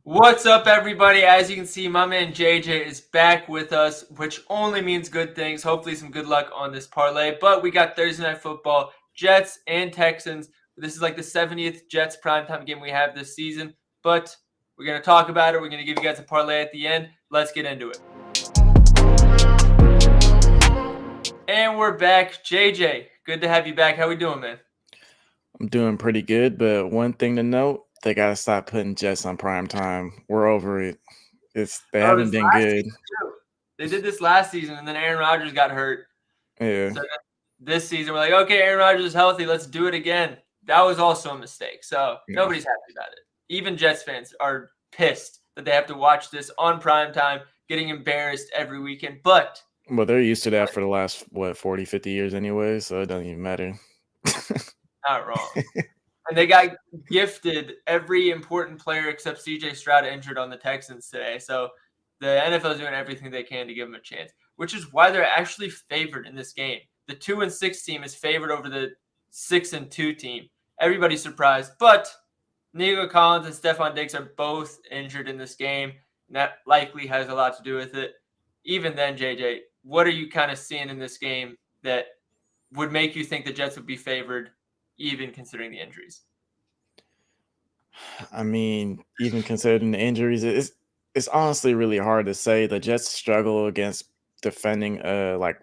What's up, everybody? As you can see, my man JJ is back with us, which only means good things. Hopefully, some good luck on this parlay. But we got Thursday Night Football, Jets and Texans. This is like the 70th Jets primetime game we have this season. But we're going to talk about it. We're going to give you guys a parlay at the end. Let's get into it. And we're back. JJ, good to have you back. How we doing, man? I'm doing pretty good, but one thing to note, they gotta stop putting Jets on prime time. We're over it. They Oh, haven't this been last good. season, too. They did this last season, and then Aaron Rodgers got hurt. Yeah. So this season, we're like, okay, Aaron Rodgers is healthy. Let's do it again. That was also a mistake. So Yeah. nobody's happy about it. Even Jets fans are pissed that they have to watch this on primetime, getting embarrassed every weekend. But Well, they're used to that for the last 40, 50 years anyway, so it doesn't even matter. not wrong. And they got gifted every important player except CJ Stroud injured on the Texans today. So the NFL is doing everything they can to give them a chance, which is why they're actually favored in this game. The 2-6 team is favored over the 6-2 team. Everybody's surprised, but Nico Collins and Stephon Diggs are both injured in this game, and that likely has a lot to do with it. Even then, JJ, what are you kind of seeing in this game that would make you think the Jets would be favored, even considering the injuries? I mean, even considering the injuries, it's honestly really hard to say. The Jets struggle against defending like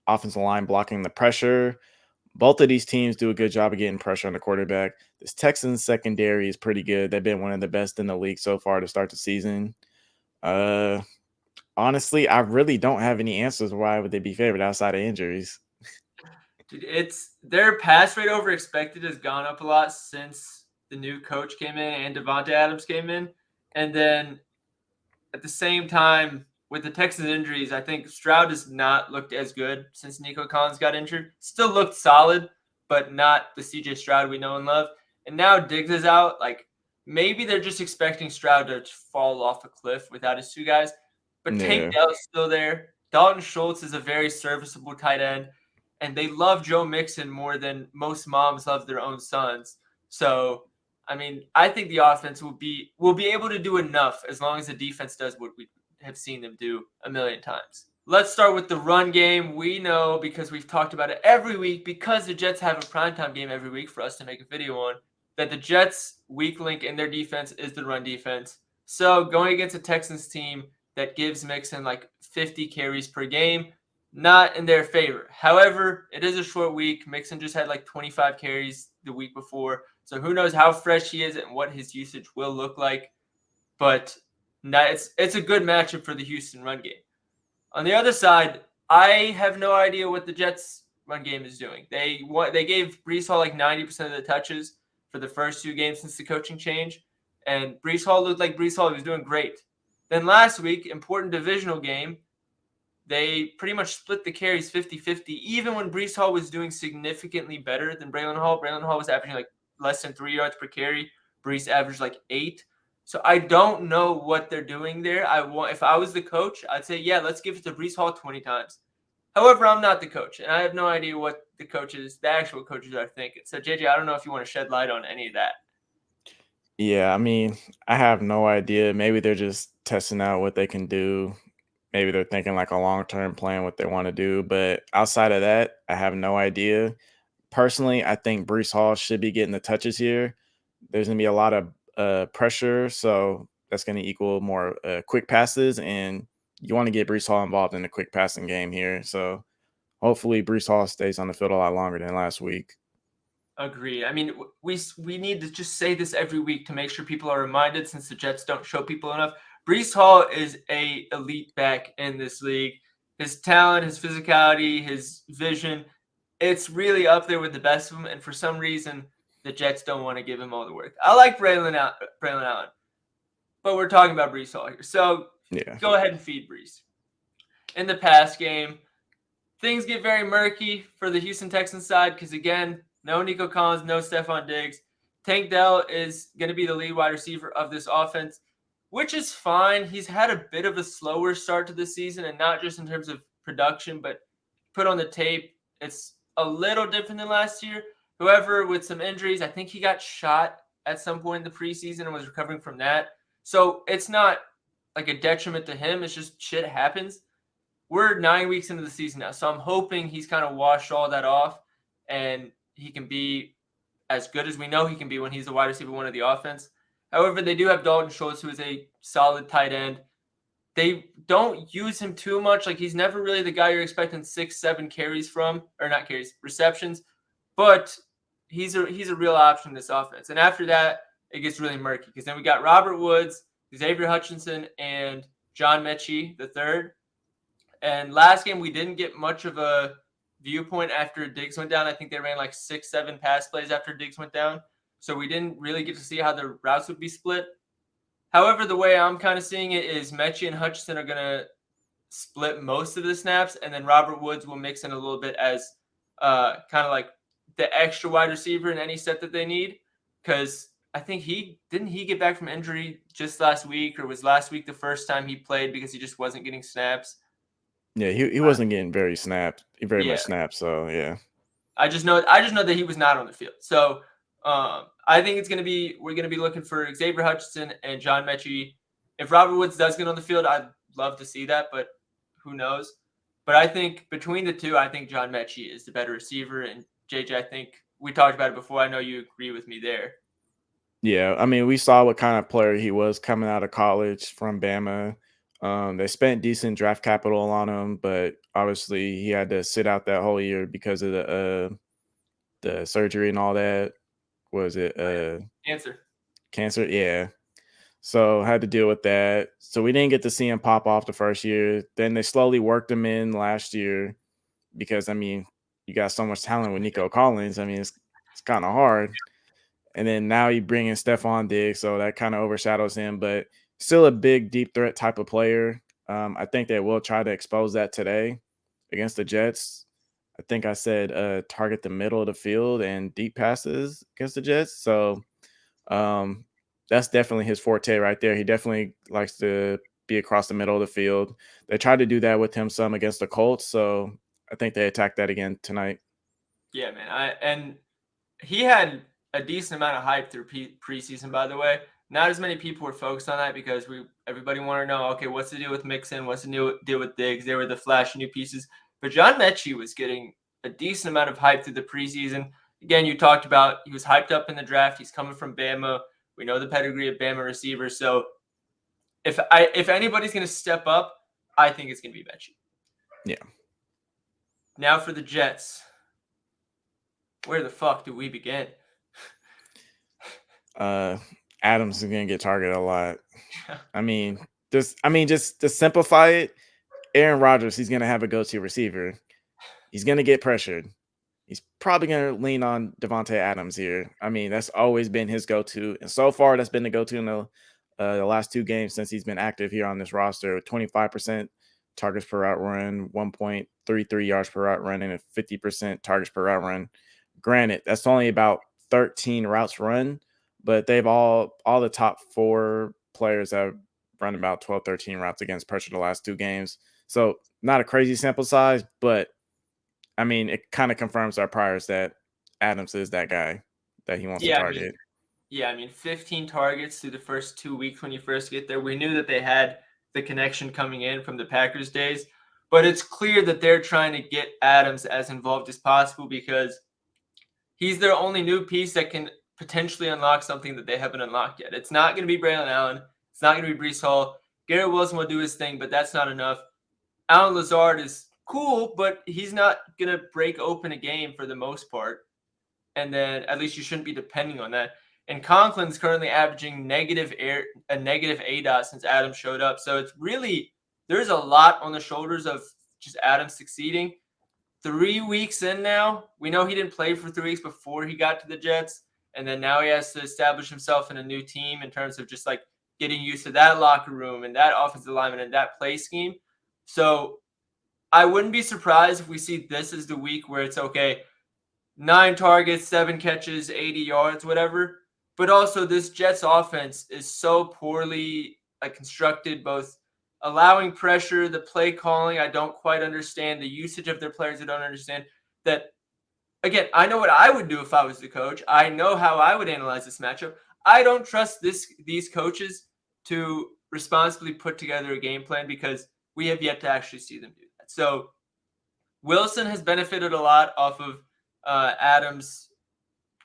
offensive line blocking the pressure. Both of these teams do a good job of getting pressure on the quarterback. This Texans secondary is pretty good. They've been one of the best in the league so far to start the season. Uh Honestly, I really don't have any answers why would they be favored outside of injuries. Dude, it's their pass rate over expected has gone up a lot since the new coach came in and Devontae Adams came in. And then at the same time, with the Texans injuries, I think Stroud has not looked as good since Nico Collins got injured. Still looked solid, but not the CJ Stroud we know and love. And now Diggs is out. Like, maybe they're just expecting Stroud to fall off a cliff without his two guys. But Tank Yeah. Dell's still there. Dalton Schultz is a very serviceable tight end. And they love Joe Mixon more than most moms love their own sons. So, I mean, I think the offense will be able to do enough as long as the defense does what we have seen them do a million times. Let's start with the run game. We know, because we've talked about it every week, because the Jets have a primetime game every week for us to make a video on, that the Jets' weak link in their defense is the run defense. So going against a Texans team that gives Mixon like 50 carries per game, not in their favor. However, it is a short week. Mixon just had like 25 carries the week before. So who knows how fresh he is and what his usage will look like. But it's a good matchup for the Houston run game. On the other side, I have no idea what the Jets run game is doing. They gave Brees Hall like 90% of the touches for the first two games since the coaching change. And Brees Hall looked like Brees Hall. He was doing great. Then last week, important divisional game, they pretty much split the carries 50-50, even when Brees Hall was doing significantly better than Braylon Hall. Braylon Hall was averaging like less than 3 yards per carry. Brees averaged like 8. So I don't know what they're doing there. If I was the coach, I'd say, yeah, let's give it to Brees Hall 20 times. However, I'm not the coach, and I have no idea what the actual coaches are thinking. So, JJ, I don't know if you want to shed light on any of that. Yeah, I mean, I have no idea. Maybe they're just testing out what they can do. Maybe they're thinking like a long-term plan, what they want to do. But outside of that, I have no idea. Personally, I think Brees Hall should be getting the touches here. There's going to be a lot of pressure, so that's going to equal more quick passes, and you want to get Brees Hall involved in the quick passing game here. So hopefully Brees Hall stays on the field a lot longer than last week. Agree. I mean, we need to just say this every week to make sure people are reminded, since the Jets don't show people enough. Brees Hall is a elite back in this league. His talent, his physicality, his vision, it's really up there with the best of them. And for some reason, the Jets don't want to give him all the work. I like Braylon Allen, but we're talking about Brees Hall here. So Yeah. go ahead and feed Brees. In the pass game, things get very murky for the Houston Texans side because, again, no Nico Collins, no Stephon Diggs. Tank Dell is going to be the lead wide receiver of this offense, which is fine. He's had a bit of a slower start to the season, and not just in terms of production, but put on the tape, it's a little different than last year. However, with some injuries, I think he got shot at some point in the preseason and was recovering from that. So it's not like a detriment to him. It's just shit happens. We're 9 weeks into the season now, so I'm hoping he's kind of washed all that off and he can be as good as we know he can be when he's the wide receiver one of the offense. However, they do have Dalton Schultz, who is a solid tight end. They don't use him too much. Like, he's never really the guy you're expecting 6-7 carries from, or not carries, receptions. But he's a real option in this offense. And after that, it gets really murky because then we got Robert Woods, Xavier Hutchinson, and John Mechie the third. And last game, we didn't get much of a viewpoint after Diggs went down. I think they ran like 6-7 pass plays after Diggs went down. So we didn't really get to see how the routes would be split. However, the way I'm kind of seeing it is Mechie and Hutchinson are going to split most of the snaps, and then Robert Woods will mix in a little bit as kind of like the extra wide receiver in any set that they need. Because I think he get back from injury just last week, or was last week the first time he played because he just wasn't getting snaps? Yeah, he wasn't getting very much Yeah. snaps. So yeah. I just know that he was not on the field. So I think we're gonna be looking for Xavier Hutchinson and John Mechie. If Robert Woods does get on the field, I'd love to see that, but who knows? But I think between the two, I think John Mechie is the better receiver, and JJ, I think we talked about it before. I know you agree with me there. Yeah, I mean, we saw what kind of player he was coming out of college from Bama. They spent decent draft capital on him, but obviously he had to sit out that whole year because of the surgery and all that. Was it Answer. cancer? Yeah. So had to deal with that. So we didn't get to see him pop off the first year. Then they slowly worked him in last year because I mean, you got so much talent with Nico Collins. I mean, it's kind of hard. And then now you bring in Stephon Diggs, so that kind of overshadows him, but still a big deep threat type of player. I think they will try to expose that today against the Jets. I think I said target the middle of the field and deep passes against the Jets. So that's definitely his forte right there. He definitely likes to be across the middle of the field. They tried to do that with him some against the Colts, so I think they attacked that again tonight. Yeah, man. And he had a decent amount of hype through preseason, by the way. Not as many people were focused on that because everybody wanted to know, okay, what's the deal with Mixon? What's the new deal with Diggs? They were the flashy new pieces. But John Mechie was getting a decent amount of hype through the preseason. Again, you talked about he was hyped up in the draft. He's coming from Bama. We know the pedigree of Bama receivers. So if anybody's going to step up, I think it's going to be Mechie. Yeah. Now for the Jets. Where the fuck do we begin? Adams is gonna get targeted a lot. Just to simplify it, Aaron Rodgers, he's gonna have a go-to receiver. He's gonna get pressured. He's probably gonna lean on Devontae Adams here. I mean, that's always been his go-to, and so far that's been the go-to in the last 2 games since he's been active here on this roster. 25% targets per route run, 1.33 yards per route run, and a 50% targets per route run. Granted, that's only about 13 routes run, but they've all the top 4 players have run about 12, 13 routes against pressure the last 2 games. So not a crazy sample size, but I mean, it kind of confirms our priors that Adams is that guy that he wants to target. I mean, 15 targets through the first 2 weeks when you first get there. We knew that they had the connection coming in from the Packers days, but it's clear that they're trying to get Adams as involved as possible because he's their only new piece that can potentially unlock something that they haven't unlocked yet. It's not going to be Braylon Allen. It's not going to be Breece Hall. Garrett Wilson will do his thing, but that's not enough. Allen Lazard is cool, but he's not going to break open a game for the most part. And then at least you shouldn't be depending on that. And Conklin's currently averaging negative ADOT since Adams showed up. So it's really, there's a lot on the shoulders of just Adams succeeding. 3 weeks in now, we know he didn't play for 3 weeks before he got to the Jets. And then now he has to establish himself in a new team in terms of just like getting used to that locker room and that offensive alignment and that play scheme. So I wouldn't be surprised if we see this as the week where it's okay, 9 targets, 7 catches, 80 yards, whatever. But also this Jets offense is so poorly constructed, both allowing pressure, the play calling, I don't quite understand, the usage of their players, I don't understand. That, again, I know what I would do if I was the coach. I know how I would analyze this matchup. I don't trust these coaches to responsibly put together a game plan because we have yet to actually see them do that. So Wilson has benefited a lot off of Adams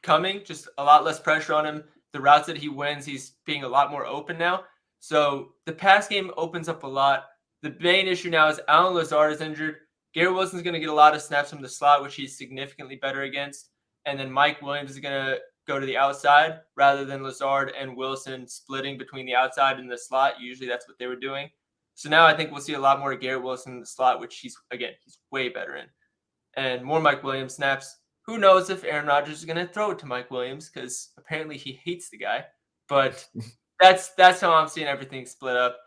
coming, just a lot less pressure on him. The routes that he wins, he's being a lot more open now. So the pass game opens up a lot. The main issue now is Alan Lazard is injured. Garrett Wilson's going to get a lot of snaps from the slot, which he's significantly better against. And then Mike Williams is going to go to the outside rather than Lazard and Wilson splitting between the outside and the slot. Usually that's what they were doing. So now I think we'll see a lot more Garrett Wilson in the slot, which he's way better in. And more Mike Williams snaps. Who knows if Aaron Rodgers is going to throw it to Mike Williams because apparently he hates the guy. But that's how I'm seeing everything split up.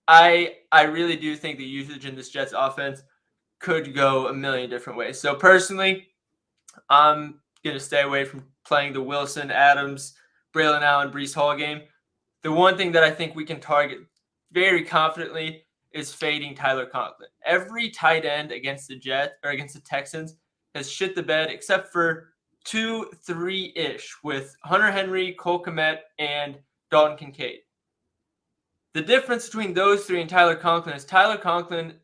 I really do think the usage in this Jets offense could go a million different ways. So personally, I'm going to stay away from playing the Wilson, Adams, Braylon Allen, Breece Hall game. The one thing that I think we can target very confidently is fading Tyler Conklin. Every tight end against the Jets or against the Texans has shit the bed except for 2-3-ish with Hunter Henry, Cole Kmet, and Dalton Kincaid. The difference between those three and Tyler Conklin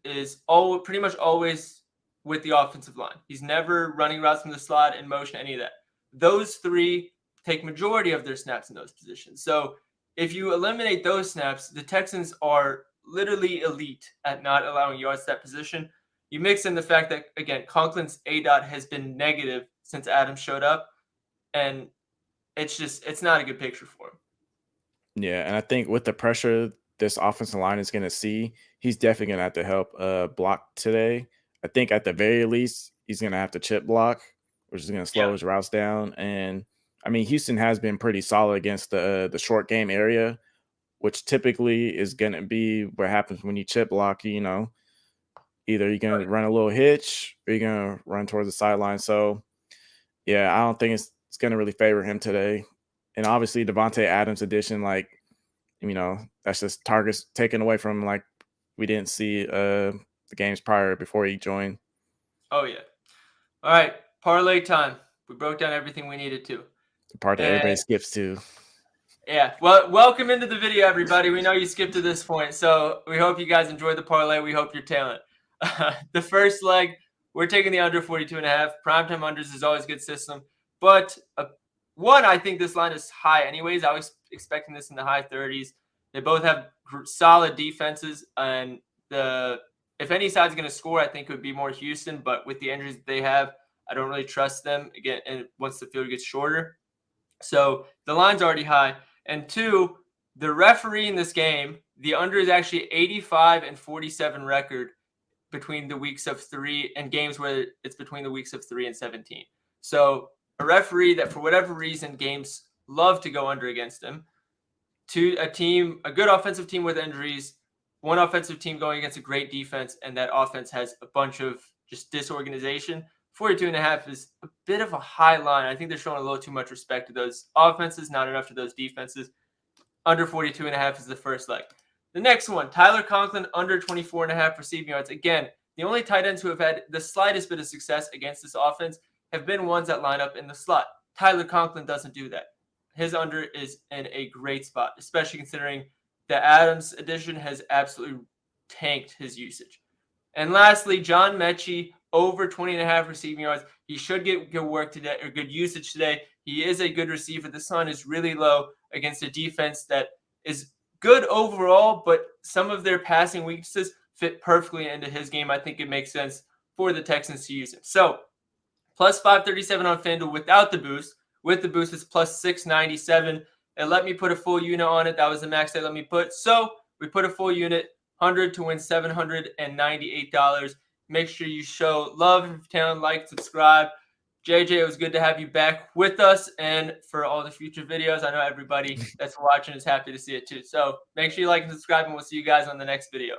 is pretty much always with the offensive line. He's never running routes from the slot, in motion, any of that. Those three take majority of their snaps in those positions. So if you eliminate those snaps, the Texans are literally elite at not allowing yards to that position. You mix in the fact that, again, Conklin's ADOT has been negative since Adams showed up, and it's not a good picture for him. Yeah, and I think with the pressure this offensive line is going to see, he's definitely going to have to help block today. I think at the very least, he's going to have to chip block, which is going to slow his routes down. And I mean, Houston has been pretty solid against the short game area, which typically is going to be what happens when you chip block. You know, either you're going to run a little hitch or you're going to run towards the sideline. So, yeah, I don't think it's going to really favor him today. And obviously, Devontae Adams addition, like, you know, that's just targets taken away from, like, we didn't see the games prior before he joined. Oh, yeah. All right, parlay time. We broke down everything we needed to. The part that everybody skips to. Yeah, well, welcome into the video, everybody. We know you skipped to this point, so we hope you guys enjoyed the parlay. We hope you're tailing it. The first leg, we're taking the under 42.5. Primetime unders is always a good system, but one, I think this line is high anyways. I was expecting this in the high 30s. They both have solid defenses, and if any side's going to score, I think it would be more Houston, but with the injuries that they have, I don't really trust them again. And once the field gets shorter, so the line's already high. And two, the referee in this game, the under is actually 85-47 record between the weeks of 3 and games where it's between the weeks of 3 and 17. So a referee that for whatever reason games love to go under against him. To a good offensive team with injuries, one offensive team going against a great defense, and that offense has a bunch of just disorganization. 42.5 is a bit of a high line. I think they're showing a little too much respect to those offenses, not enough to those defenses. Under 42.5 is the first leg. The next one, Tyler Conklin, under 24.5 receiving yards. Again, the only tight ends who have had the slightest bit of success against this offense have been ones that line up in the slot. Tyler Conklin doesn't do that. His under is in a great spot, especially considering the Adams addition has absolutely tanked his usage. And lastly, John Mechie, over 20.5 receiving yards. He should get good work today or good usage today. He is a good receiver. This line is really low against a defense that is good overall, but some of their passing weaknesses fit perfectly into his game. I think it makes sense for the Texans to use him. So, plus 537 on FanDuel without the boost. With the boost, it's plus 697. And let me put a full unit on it. That was the max they let me put. So, we put a full unit, 100 to win $798. Make sure you show love, talent, like, subscribe. JJ, it was good to have you back with us and for all the future videos. I know everybody that's watching is happy to see it too. So make sure you like and subscribe, and we'll see you guys on the next video.